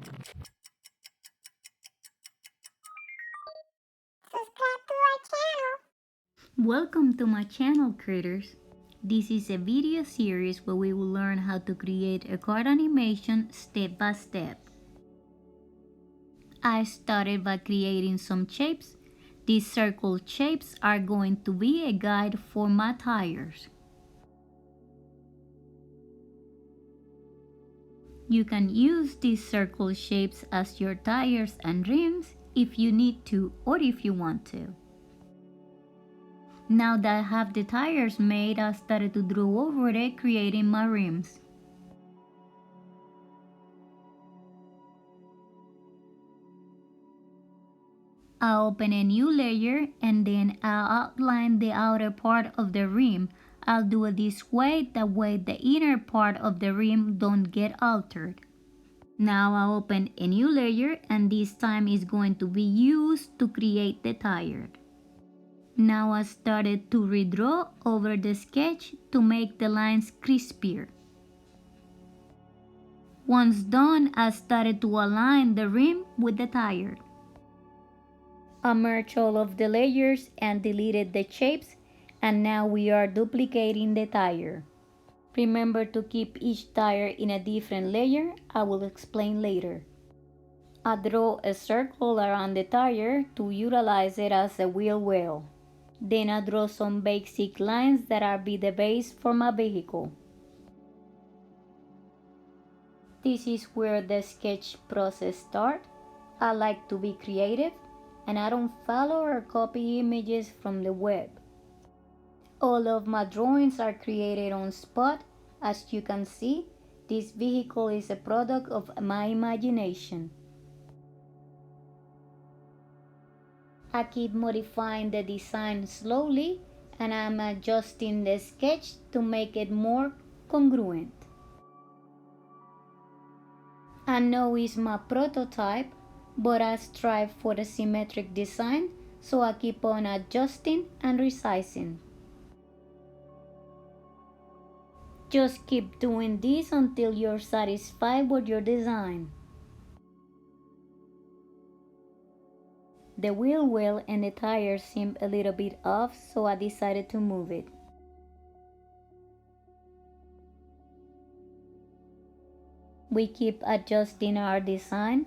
Subscribe to our channel. Welcome to my channel, critters. This is a video series where we will learn how to create a card animation step by step. I started by creating some shapes. These circle shapes are going to be a guide for my tires. You can use these circle shapes as your tires and rims if you need to or if you want to. Now that I have the tires made, I started to draw over it, creating my rims. I open a new layer and then I'll outline the outer part of the rim. I'll do it this way, that way the inner part of the rim don't get altered. Now I open a new layer and this time is going to be used to create the tire. Now I started to redraw over the sketch to make the lines crispier. Once done, I started to align the rim with the tire. I merged all of the layers and deleted the shapes, and now we are duplicating the tire. Remember to keep each tire in a different layer, I will explain later. I draw a circle around the tire to utilize it as a wheel well. Then I draw some basic lines that are be the base for my vehicle. This is where the sketch process starts. I like to be creative and I don't follow or copy images from the web. All of my drawings are created on spot. As you can see, this vehicle is a product of my imagination. I keep modifying the design slowly and I'm adjusting the sketch to make it more congruent. I know it's my prototype, but I strive for a symmetric design, so I keep on adjusting and resizing. Just keep doing this until you're satisfied with your design. The wheel well and the tires seemed a little bit off, so I decided to move it. We keep adjusting our design.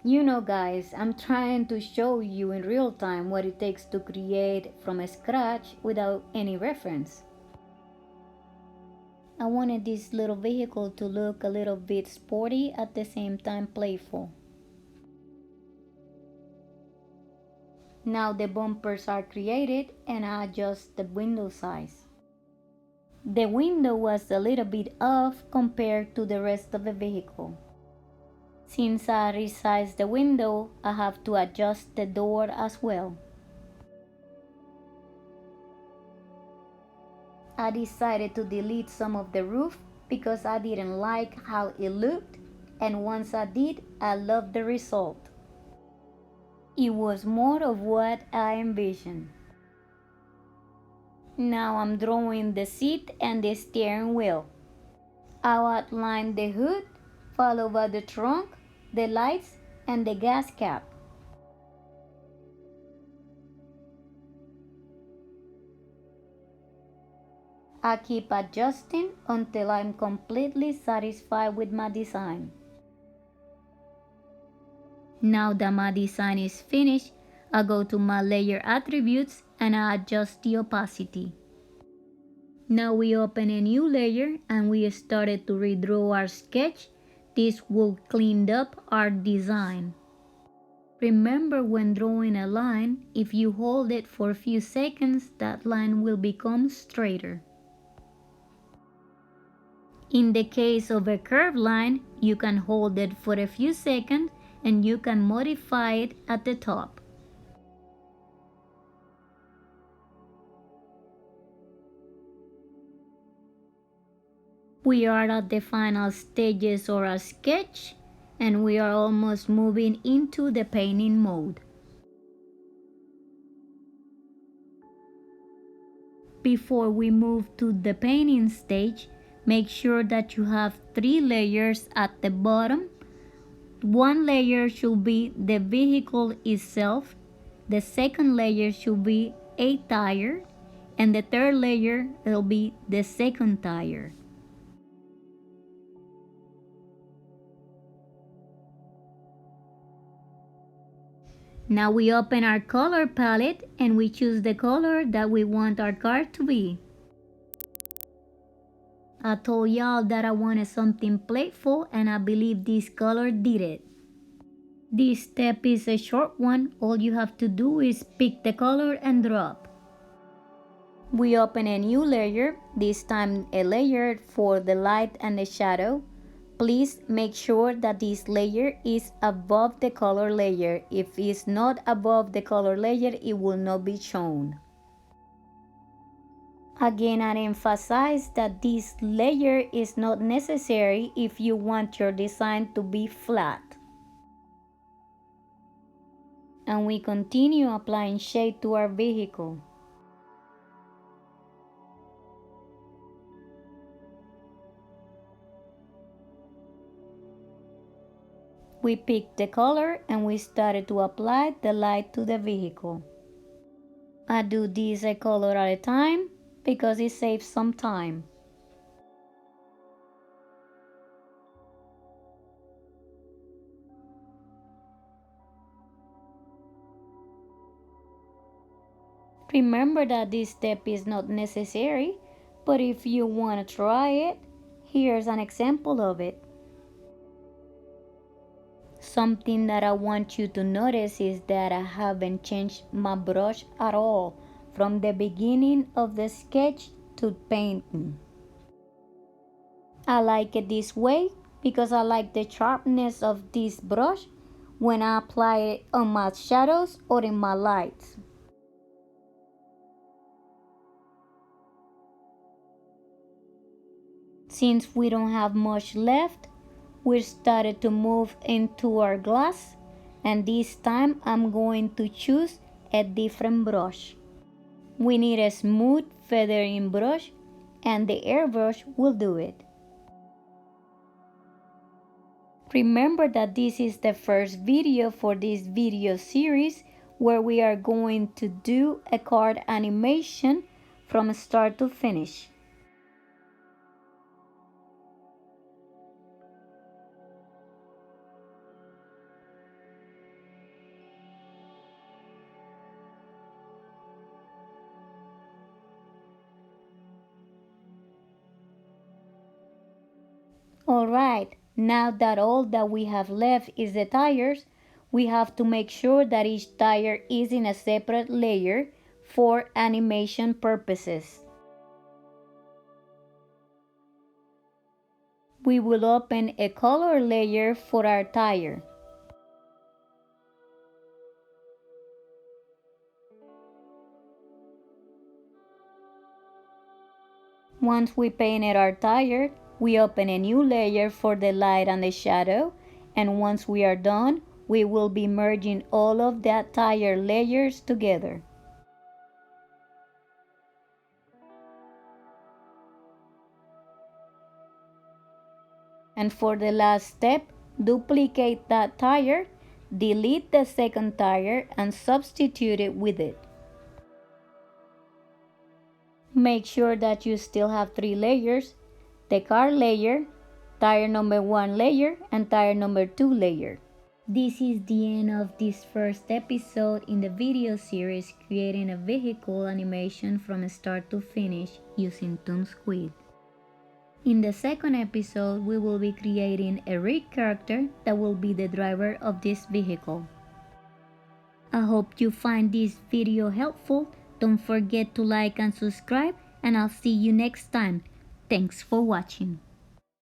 You know guys, I'm trying to show you in real time what it takes to create from scratch without any reference. I wanted this little vehicle to look a little bit sporty at the same time playful. Now the bumpers are created and I adjust the window size. The window was a little bit off compared to the rest of the vehicle. Since I resized the window, I have to adjust the door as well. I decided to delete some of the roof because I didn't like how it looked, and once I did, I loved the result. It was more of what I envisioned. Now I'm drawing the seat and the steering wheel. I'll outline the hood, followed by the trunk, the lights, and the gas cap. I keep adjusting until I'm completely satisfied with my design. Now that my design is finished, I go to my layer attributes and I adjust the opacity. Now we open a new layer and we started to redraw our sketch. This will clean up our design. Remember, when drawing a line, if you hold it for a few seconds, that line will become straighter. In the case of a curved line, you can hold it for a few seconds and you can modify it at the top. We are at the final stages of our sketch and we are almost moving into the painting mode. Before we move to the painting stage, make sure that you have 3 layers at the bottom, one layer should be the vehicle itself, the second layer should be a tire, and the third layer will be the second tire. Now we open our color palette and we choose the color that we want our car to be. I told y'all that I wanted something playful and I believe this color did it. This step is a short one. All you have to do is pick the color and drop. We open a new layer, this time a layer for the light and the shadow. Please make sure that this layer is above the color layer. If it's not above the color layer, it will not be shown. Again, I emphasize that this layer is not necessary if you want your design to be flat. And we continue applying shade to our vehicle. We picked the color and we started to apply the light to the vehicle. I do this a color at a time because it saves some time. Remember that this step is not necessary, but if you want to try it, here's an example of it. Something that I want you to notice is that I haven't changed my brush at all from the beginning of the sketch to painting. I like it this way because I like the sharpness of this brush when I apply it on my shadows or in my lights. Since we don't have much left, we started to move into our glass, and this time I'm going to choose a different brush. We need a smooth feathering brush and the airbrush will do it. Remember that this is the first video for this video series where we are going to do a card animation from start to finish. Alright, now that all that we have left is the tires, we have to make sure that each tire is in a separate layer for animation purposes. We will open a color layer for our tire. Once we painted our tire, we open a new layer for the light and the shadow, and once we are done, we will be merging all of that tire layers together. And for the last step, duplicate that tire, delete the second tire and substitute it with it. Make sure that you still have 3 layers, the car layer, tire number 1 layer, and tire number 2 layer. This is the end of this first episode in the video series creating a vehicle animation from start to finish using ToonSquid. In the second episode, we will be creating a rig character that will be the driver of this vehicle. I hope you find this video helpful. Don't forget to like and subscribe, and I'll see you next time. Thanks for watching.